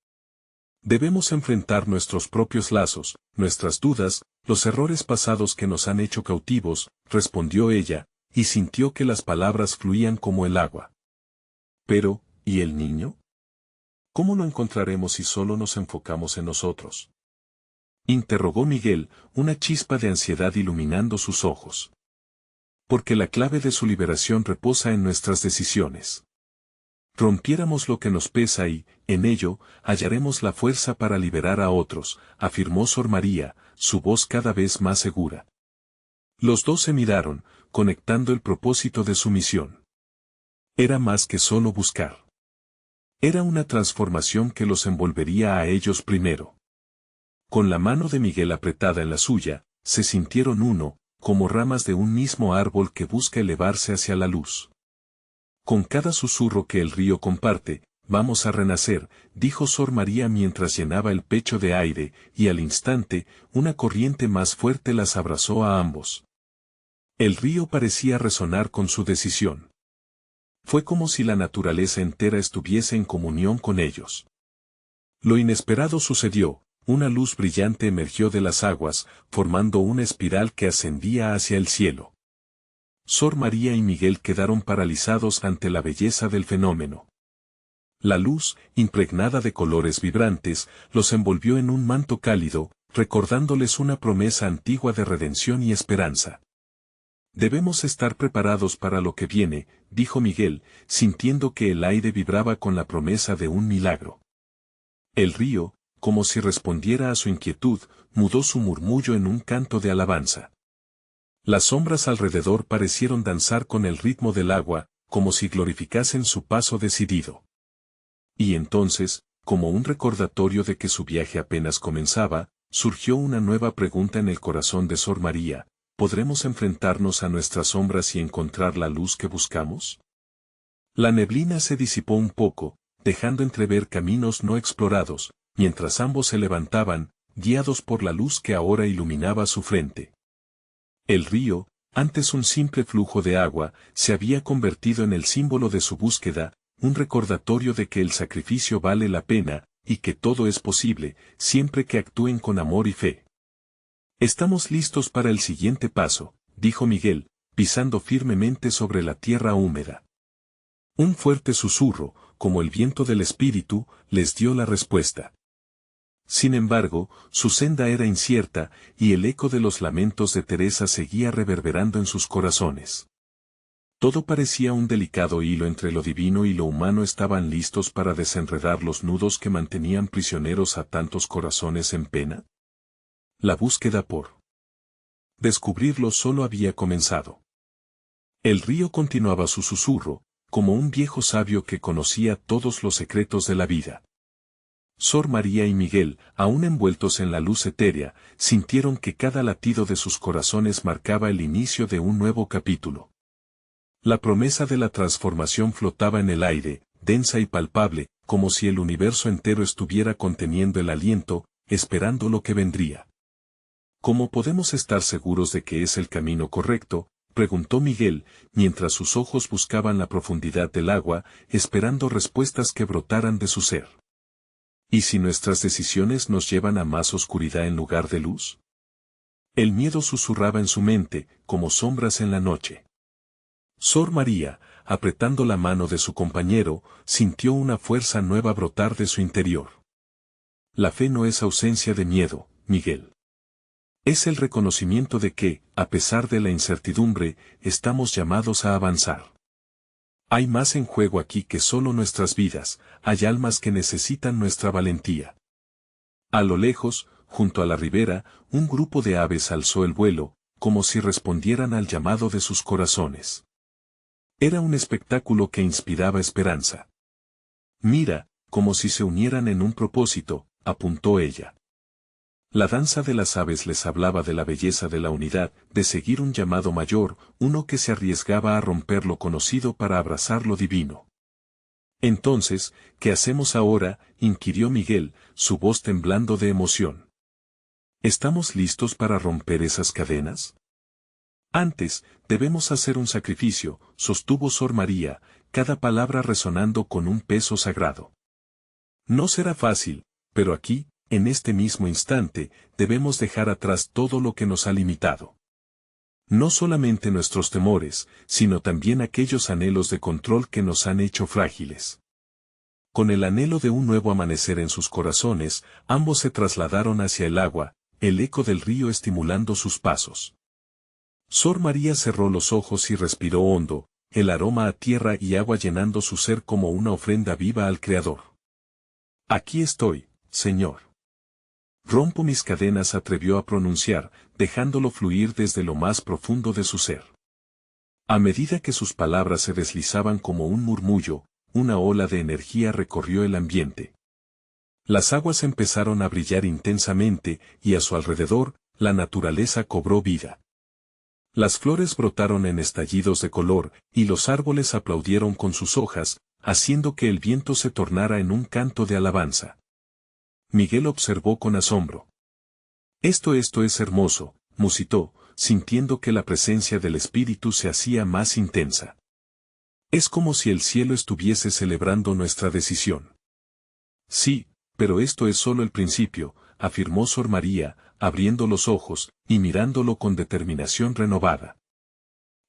Speaker 1: Debemos enfrentar nuestros propios lazos, nuestras dudas, los errores pasados que nos han hecho cautivos, respondió ella, y sintió que las palabras fluían como el agua. Pero, ¿y el niño? ¿Cómo lo encontraremos si solo nos enfocamos en nosotros? Interrogó Miguel, una chispa de ansiedad iluminando sus ojos. Porque la clave de su liberación reposa en nuestras decisiones. Rompiéramos lo que nos pesa y, en ello, hallaremos la fuerza para liberar a otros, afirmó Sor María, su voz cada vez más segura. Los dos se miraron, conectando el propósito de su misión. Era más que solo buscar. Era una transformación que los envolvería a ellos primero. Con la mano de Miguel apretada en la suya, se sintieron uno, como ramas de un mismo árbol que busca elevarse hacia la luz. Con cada susurro que el río comparte, vamos a renacer, dijo Sor María mientras llenaba el pecho de aire, y al instante, una corriente más fuerte las abrazó a ambos. El río parecía resonar con su decisión. Fue como si la naturaleza entera estuviese en comunión con ellos. Lo inesperado sucedió. Una luz brillante emergió de las aguas, formando una espiral que ascendía hacia el cielo. Sor María y Miguel quedaron paralizados ante la belleza del fenómeno. La luz, impregnada de colores vibrantes, los envolvió en un manto cálido, recordándoles una promesa antigua de redención y esperanza. Debemos estar preparados para lo que viene, dijo Miguel, sintiendo que el aire vibraba con la promesa de un milagro. El río, como si respondiera a su inquietud, mudó su murmullo en un canto de alabanza. Las sombras alrededor parecieron danzar con el ritmo del agua, como si glorificasen su paso decidido. Y entonces, como un recordatorio de que su viaje apenas comenzaba, surgió una nueva pregunta en el corazón de Sor María: ¿podremos enfrentarnos a nuestras sombras y encontrar la luz que buscamos? La neblina se disipó un poco, dejando entrever caminos no explorados, mientras ambos se levantaban, guiados por la luz que ahora iluminaba su frente. El río, antes un simple flujo de agua, se había convertido en el símbolo de su búsqueda, un recordatorio de que el sacrificio vale la pena, y que todo es posible, siempre que actúen con amor y fe. Estamos listos para el siguiente paso, dijo Miguel, pisando firmemente sobre la tierra húmeda. Un fuerte susurro, como el viento del espíritu, les dio la respuesta. Sin embargo, su senda era incierta, y el eco de los lamentos de Teresa seguía reverberando en sus corazones. Todo parecía un delicado hilo entre lo divino y lo humano. Estaban listos para desenredar los nudos que mantenían prisioneros a tantos corazones en pena. La búsqueda por descubrirlo solo había comenzado. El río continuaba su susurro, como un viejo sabio que conocía todos los secretos de la vida. Sor María y Miguel, aún envueltos en la luz etérea, sintieron que cada latido de sus corazones marcaba el inicio de un nuevo capítulo. La promesa de la transformación flotaba en el aire, densa y palpable, como si el universo entero estuviera conteniendo el aliento, esperando lo que vendría. ¿Cómo podemos estar seguros de que es el camino correcto?, preguntó Miguel, mientras sus ojos buscaban la profundidad del agua, esperando respuestas que brotaran de su ser. ¿Y si nuestras decisiones nos llevan a más oscuridad en lugar de luz? El miedo susurraba en su mente, como sombras en la noche. Sor María, apretando la mano de su compañero, sintió una fuerza nueva brotar de su interior. La fe no es ausencia de miedo, Miguel. Es el reconocimiento de que, a pesar de la incertidumbre, estamos llamados a avanzar. Hay más en juego aquí que solo nuestras vidas, hay almas que necesitan nuestra valentía. A lo lejos, junto a la ribera, un grupo de aves alzó el vuelo, como si respondieran al llamado de sus corazones. Era un espectáculo que inspiraba esperanza. Mira, como si se unieran en un propósito, apuntó ella. La danza de las aves les hablaba de la belleza de la unidad, de seguir un llamado mayor, uno que se arriesgaba a romper lo conocido para abrazar lo divino. Entonces, ¿qué hacemos ahora?, inquirió Miguel, su voz temblando de emoción. ¿Estamos listos para romper esas cadenas? Antes, debemos hacer un sacrificio, sostuvo Sor María, cada palabra resonando con un peso sagrado. No será fácil, pero aquí, en este mismo instante, debemos dejar atrás todo lo que nos ha limitado. No solamente nuestros temores, sino también aquellos anhelos de control que nos han hecho frágiles. Con el anhelo de un nuevo amanecer en sus corazones, ambos se trasladaron hacia el agua, el eco del río estimulando sus pasos. Sor María cerró los ojos y respiró hondo, el aroma a tierra y agua llenando su ser como una ofrenda viva al Creador. Aquí estoy, Señor. Rompo mis cadenas, atrevió a pronunciar, dejándolo fluir desde lo más profundo de su ser. A medida que sus palabras se deslizaban como un murmullo, una ola de energía recorrió el ambiente. Las aguas empezaron a brillar intensamente, y a su alrededor, la naturaleza cobró vida. Las flores brotaron en estallidos de color, y los árboles aplaudieron con sus hojas, haciendo que el viento se tornara en un canto de alabanza. Miguel observó con asombro. Esto es hermoso, musitó, sintiendo que la presencia del Espíritu se hacía más intensa. Es como si el cielo estuviese celebrando nuestra decisión. Sí, pero esto es solo el principio, afirmó Sor María, abriendo los ojos, y mirándolo con determinación renovada.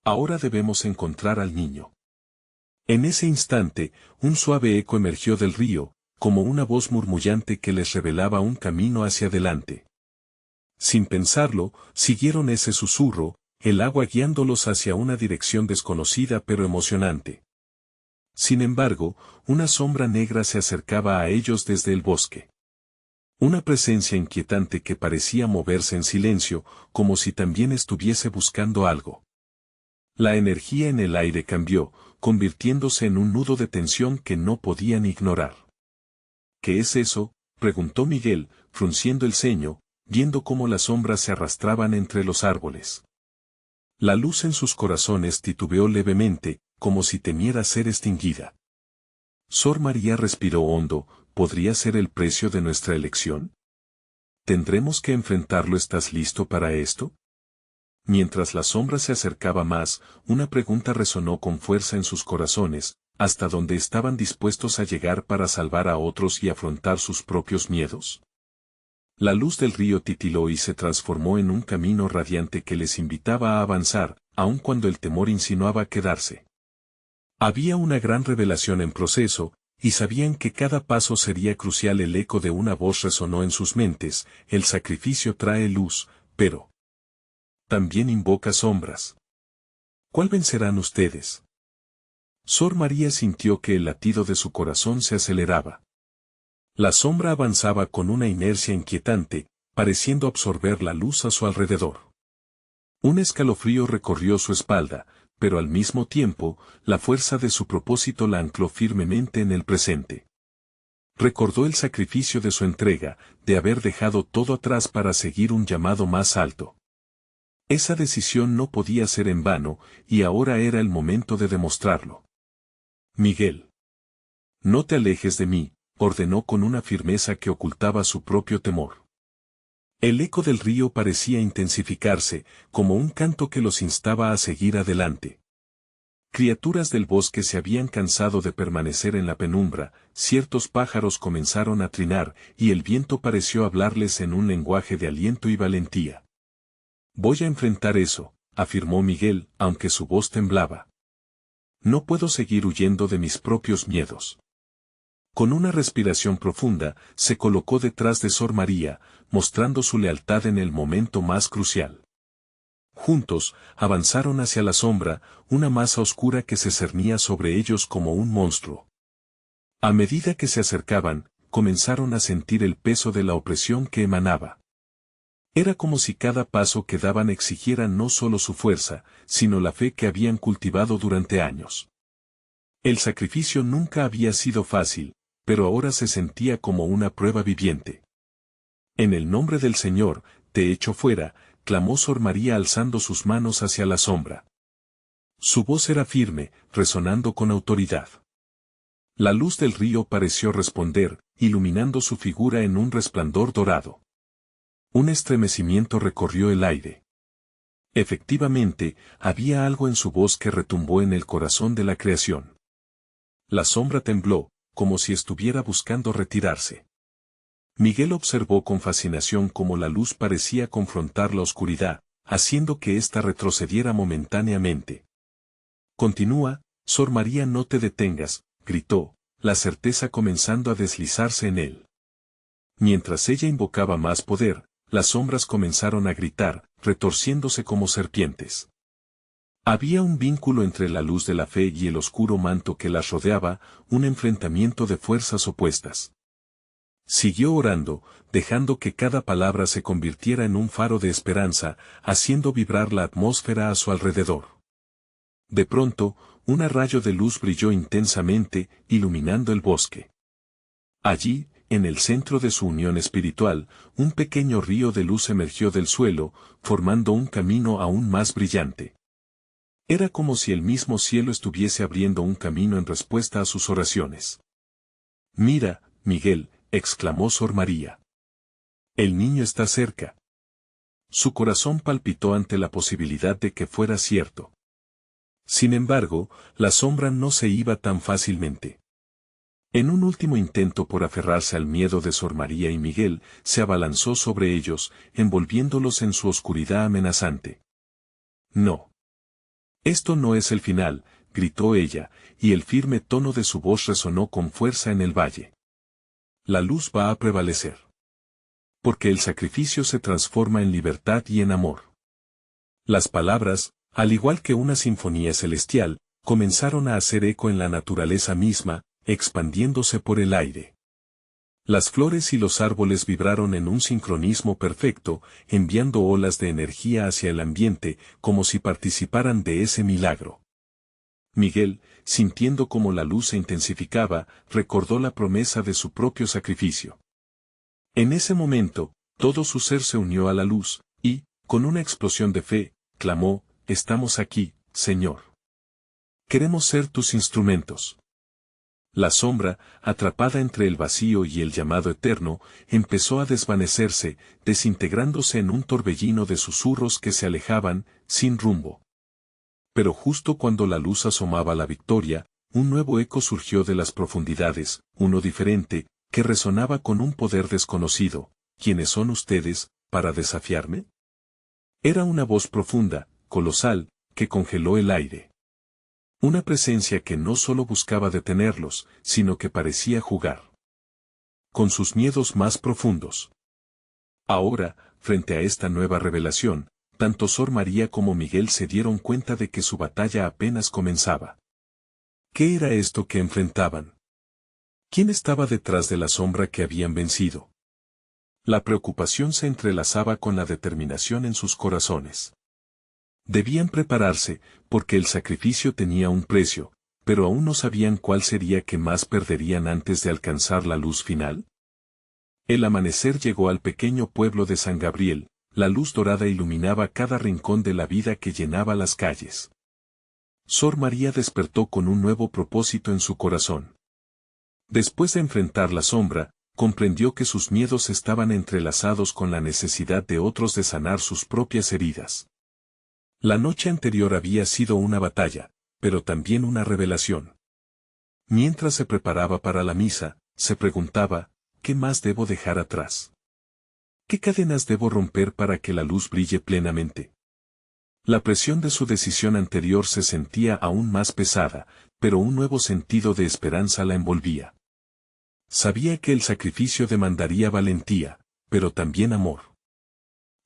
Speaker 1: Ahora debemos encontrar al niño. En ese instante, un suave eco emergió del río, como una voz murmullante que les revelaba un camino hacia adelante. Sin pensarlo, siguieron ese susurro, el agua guiándolos hacia una dirección desconocida pero emocionante. Sin embargo, una sombra negra se acercaba a ellos desde el bosque. Una presencia inquietante que parecía moverse en silencio, como si también estuviese buscando algo. La energía en el aire cambió, convirtiéndose en un nudo de tensión que no podían ignorar. ¿Qué es eso?, preguntó Miguel, frunciendo el ceño, viendo cómo las sombras se arrastraban entre los árboles. La luz en sus corazones titubeó levemente, como si temiera ser extinguida. Sor María respiró hondo. ¿Podría ser el precio de nuestra elección? ¿Tendremos que enfrentarlo? ¿Estás listo para esto? Mientras la sombra se acercaba más, una pregunta resonó con fuerza en sus corazones. hasta donde estaban dispuestos a llegar para salvar a otros y afrontar sus propios miedos. La luz del río titiló y se transformó en un camino radiante que les invitaba a avanzar, aun cuando el temor insinuaba quedarse. Había una gran revelación en proceso, y sabían que cada paso sería crucial. El eco de una voz resonó en sus mentes: el sacrificio trae luz, pero también invoca sombras. ¿Cuál vencerán ustedes? Sor María sintió que el latido de su corazón se aceleraba. La sombra avanzaba con una inercia inquietante, pareciendo absorber la luz a su alrededor. Un escalofrío recorrió su espalda, pero al mismo tiempo, la fuerza de su propósito la ancló firmemente en el presente. Recordó el sacrificio de su entrega, de haber dejado todo atrás para seguir un llamado más alto. Esa decisión no podía ser en vano, y ahora era el momento de demostrarlo. Miguel. No te alejes de mí, ordenó con una firmeza que ocultaba su propio temor. El eco del río parecía intensificarse, como un canto que los instaba a seguir adelante. Criaturas del bosque se habían cansado de permanecer en la penumbra, ciertos pájaros comenzaron a trinar, y el viento pareció hablarles en un lenguaje de aliento y valentía. Voy a enfrentar eso, afirmó Miguel, aunque su voz temblaba. No puedo seguir huyendo de mis propios miedos. Con una respiración profunda, se colocó detrás de Sor María, mostrando su lealtad en el momento más crucial. Juntos, avanzaron hacia la sombra, una masa oscura que se cernía sobre ellos como un monstruo. A medida que se acercaban, comenzaron a sentir el peso de la opresión que emanaba. Era como si cada paso que daban exigiera no solo su fuerza, sino la fe que habían cultivado durante años. El sacrificio nunca había sido fácil, pero ahora se sentía como una prueba viviente. En el nombre del Señor, te echo fuera, clamó Sor María alzando sus manos hacia la sombra. Su voz era firme, resonando con autoridad. La luz del río pareció responder, iluminando su figura en un resplandor dorado. Un estremecimiento recorrió el aire. Efectivamente, había algo en su voz que retumbó en el corazón de la creación. La sombra tembló, como si estuviera buscando retirarse. Miguel observó con fascinación cómo la luz parecía confrontar la oscuridad, haciendo que ésta retrocediera momentáneamente. Continúa, Sor María, no te detengas, gritó, la certeza comenzando a deslizarse en él. Mientras ella invocaba más poder, las sombras comenzaron a gritar, retorciéndose como serpientes. Había un vínculo entre la luz de la fe y el oscuro manto que las rodeaba, un enfrentamiento de fuerzas opuestas. Siguió orando, dejando que cada palabra se convirtiera en un faro de esperanza, haciendo vibrar la atmósfera a su alrededor. De pronto, un rayo de luz brilló intensamente, iluminando el bosque. Allí, en el centro de su unión espiritual, un pequeño río de luz emergió del suelo, formando un camino aún más brillante. Era como si el mismo cielo estuviese abriendo un camino en respuesta a sus oraciones. Mira, Miguel, exclamó Sor María. El niño está cerca. Su corazón palpitó ante la posibilidad de que fuera cierto. Sin embargo, la sombra no se iba tan fácilmente. En un último intento por aferrarse al miedo de Sor María y Miguel, se abalanzó sobre ellos, envolviéndolos en su oscuridad amenazante. No. Esto no es el final, gritó ella, y el firme tono de su voz resonó con fuerza en el valle. La luz va a prevalecer. Porque el sacrificio se transforma en libertad y en amor. Las palabras, al igual que una sinfonía celestial, comenzaron a hacer eco en la naturaleza misma, expandiéndose por el aire. Las flores y los árboles vibraron en un sincronismo perfecto, enviando olas de energía hacia el ambiente, como si participaran de ese milagro. Miguel, sintiendo cómo la luz se intensificaba, recordó la promesa de su propio sacrificio. En ese momento, todo su ser se unió a la luz, y, con una explosión de fe, clamó, estamos aquí, Señor. Queremos ser tus instrumentos. La sombra, atrapada entre el vacío y el llamado eterno, empezó a desvanecerse, desintegrándose en un torbellino de susurros que se alejaban, sin rumbo. Pero justo cuando la luz asomaba la victoria, un nuevo eco surgió de las profundidades, uno diferente, que resonaba con un poder desconocido. ¿Quiénes son ustedes, para desafiarme? Era una voz profunda, colosal, que congeló el aire. Una presencia que no solo buscaba detenerlos, sino que parecía jugar con sus miedos más profundos. Ahora, frente a esta nueva revelación, tanto Sor María como Miguel se dieron cuenta de que su batalla apenas comenzaba. ¿Qué era esto que enfrentaban? ¿Quién estaba detrás de la sombra que habían vencido? La preocupación se entrelazaba con la determinación en sus corazones. Debían prepararse, porque el sacrificio tenía un precio, pero aún no sabían cuál sería que más perderían antes de alcanzar la luz final. El amanecer llegó al pequeño pueblo de San Gabriel, la luz dorada iluminaba cada rincón de la vida que llenaba las calles. Sor María despertó con un nuevo propósito en su corazón. Después de enfrentar la sombra, comprendió que sus miedos estaban entrelazados con la necesidad de otros de sanar sus propias heridas. La noche anterior había sido una batalla, pero también una revelación. Mientras se preparaba para la misa, se preguntaba, ¿qué más debo dejar atrás? ¿Qué cadenas debo romper para que la luz brille plenamente? La presión de su decisión anterior se sentía aún más pesada, pero un nuevo sentido de esperanza la envolvía. Sabía que el sacrificio demandaría valentía, pero también amor.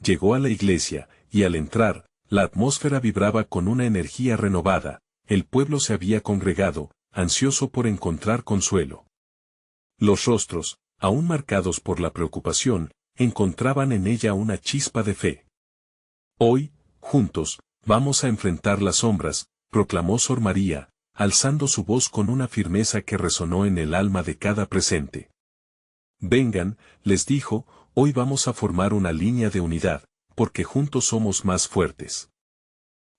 Speaker 1: Llegó a la iglesia, y al entrar, la atmósfera vibraba con una energía renovada, el pueblo se había congregado, ansioso por encontrar consuelo. Los rostros, aún marcados por la preocupación, encontraban en ella una chispa de fe. Hoy, juntos, vamos a enfrentar las sombras, proclamó Sor María, alzando su voz con una firmeza que resonó en el alma de cada presente. Vengan, les dijo, hoy vamos a formar una línea de unidad, porque juntos somos más fuertes.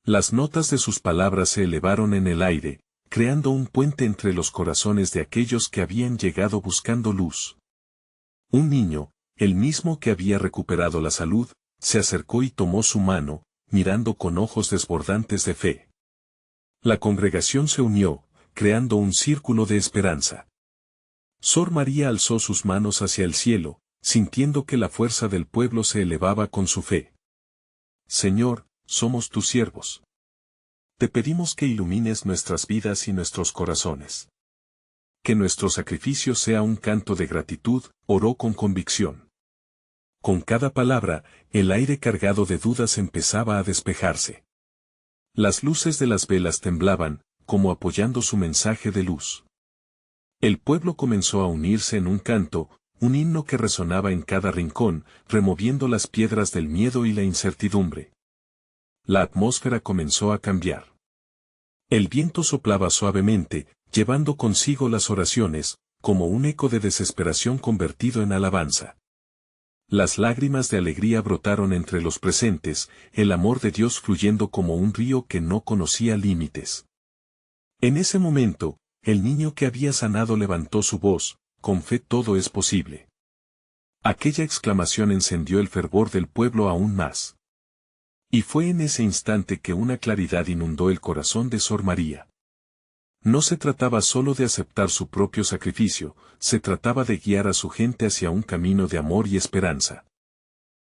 Speaker 1: Las notas de sus palabras se elevaron en el aire, creando un puente entre los corazones de aquellos que habían llegado buscando luz. Un niño, el mismo que había recuperado la salud, se acercó y tomó su mano, mirando con ojos desbordantes de fe. La congregación se unió, creando un círculo de esperanza. Sor María alzó sus manos hacia el cielo, sintiendo que la fuerza del pueblo se elevaba con su fe. Señor, somos tus siervos. Te pedimos que ilumines nuestras vidas y nuestros corazones. Que nuestro sacrificio sea un canto de gratitud, oró con convicción. Con cada palabra, el aire cargado de dudas empezaba a despejarse. Las luces de las velas temblaban, como apoyando su mensaje de luz. El pueblo comenzó a unirse en un canto, un himno que resonaba en cada rincón, removiendo las piedras del miedo y la incertidumbre. La atmósfera comenzó a cambiar. El viento soplaba suavemente, llevando consigo las oraciones, como un eco de desesperación convertido en alabanza. Las lágrimas de alegría brotaron entre los presentes, el amor de Dios fluyendo como un río que no conocía límites. En ese momento, el niño que había sanado levantó su voz, con fe todo es posible. Aquella exclamación encendió el fervor del pueblo aún más. Y fue en ese instante que una claridad inundó el corazón de Sor María. No se trataba solo de aceptar su propio sacrificio, se trataba de guiar a su gente hacia un camino de amor y esperanza.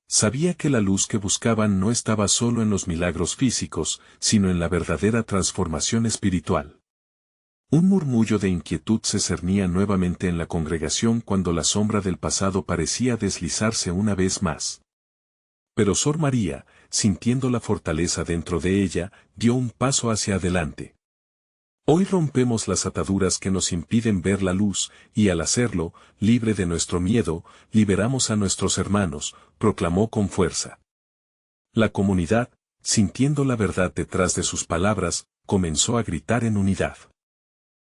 Speaker 1: Sabía que la luz que buscaban no estaba solo en los milagros físicos, sino en la verdadera transformación espiritual. Un murmullo de inquietud se cernía nuevamente en la congregación cuando la sombra del pasado parecía deslizarse una vez más. Pero Sor María, sintiendo la fortaleza dentro de ella, dio un paso hacia adelante. Hoy rompemos las ataduras que nos impiden ver la luz, y al hacerlo, libre de nuestro miedo, liberamos a nuestros hermanos, proclamó con fuerza. La comunidad, sintiendo la verdad detrás de sus palabras, comenzó a gritar en unidad.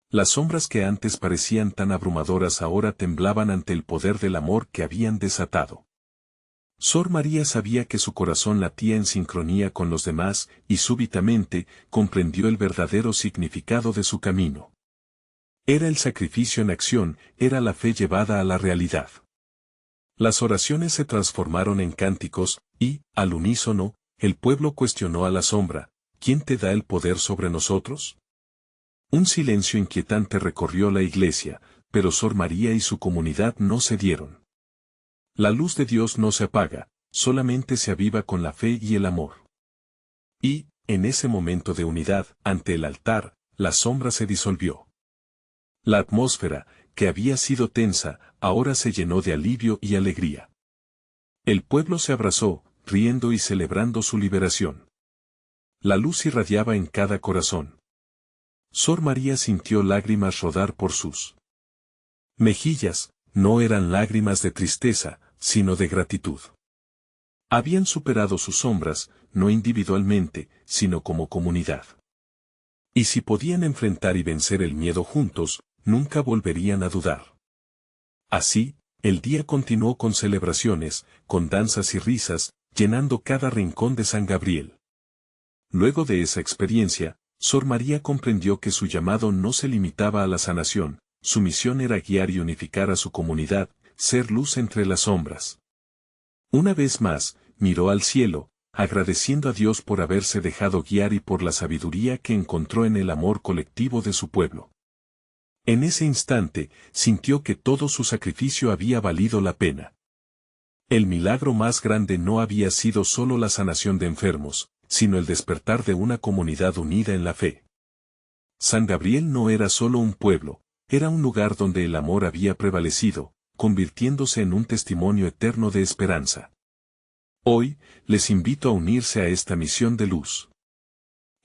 Speaker 1: Las sombras que antes parecían tan abrumadoras ahora temblaban ante el poder del amor que habían desatado. Sor María sabía que su corazón latía en sincronía con los demás, y súbitamente, comprendió el verdadero significado de su camino. Era el sacrificio en acción, era la fe llevada a la realidad. Las oraciones se transformaron en cánticos, y, al unísono, el pueblo cuestionó a la sombra, ¿quién te da el poder sobre nosotros? Un silencio inquietante recorrió la iglesia, pero Sor María y su comunidad no cedieron. La luz de Dios no se apaga, solamente se aviva con la fe y el amor. Y, en ese momento de unidad, ante el altar, la sombra se disolvió. La atmósfera, que había sido tensa, ahora se llenó de alivio y alegría. El pueblo se abrazó, riendo y celebrando su liberación. La luz irradiaba en cada corazón. Sor María sintió lágrimas rodar por sus mejillas, no eran lágrimas de tristeza, sino de gratitud. Habían superado sus sombras, no individualmente, sino como comunidad. Y si podían enfrentar y vencer el miedo juntos, nunca volverían a dudar. Así, el día continuó con celebraciones, con danzas y risas, llenando cada rincón de San Gabriel. Luego de esa experiencia, Sor María comprendió que su llamado no se limitaba a la sanación, su misión era guiar y unificar a su comunidad, ser luz entre las sombras. Una vez más, miró al cielo, agradeciendo a Dios por haberse dejado guiar y por la sabiduría que encontró en el amor colectivo de su pueblo. En ese instante, sintió que todo su sacrificio había valido la pena. El milagro más grande no había sido solo la sanación de enfermos, sino el despertar de una comunidad unida en la fe. San Gabriel no era solo un pueblo, era un lugar donde el amor había prevalecido, convirtiéndose en un testimonio eterno de esperanza. Hoy, les invito a unirse a esta misión de luz.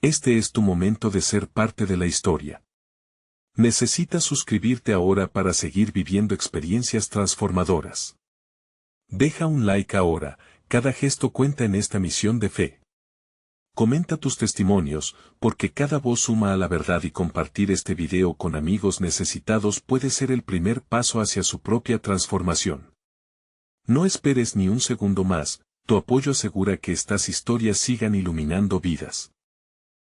Speaker 1: Este es tu momento de ser parte de la historia. Necesitas suscribirte ahora para seguir viviendo experiencias transformadoras. Deja un like ahora, cada gesto cuenta en esta misión de fe. Comenta tus testimonios, porque cada voz suma a la verdad y compartir este video con amigos necesitados puede ser el primer paso hacia su propia transformación. No esperes ni un segundo más, tu apoyo asegura que estas historias sigan iluminando vidas.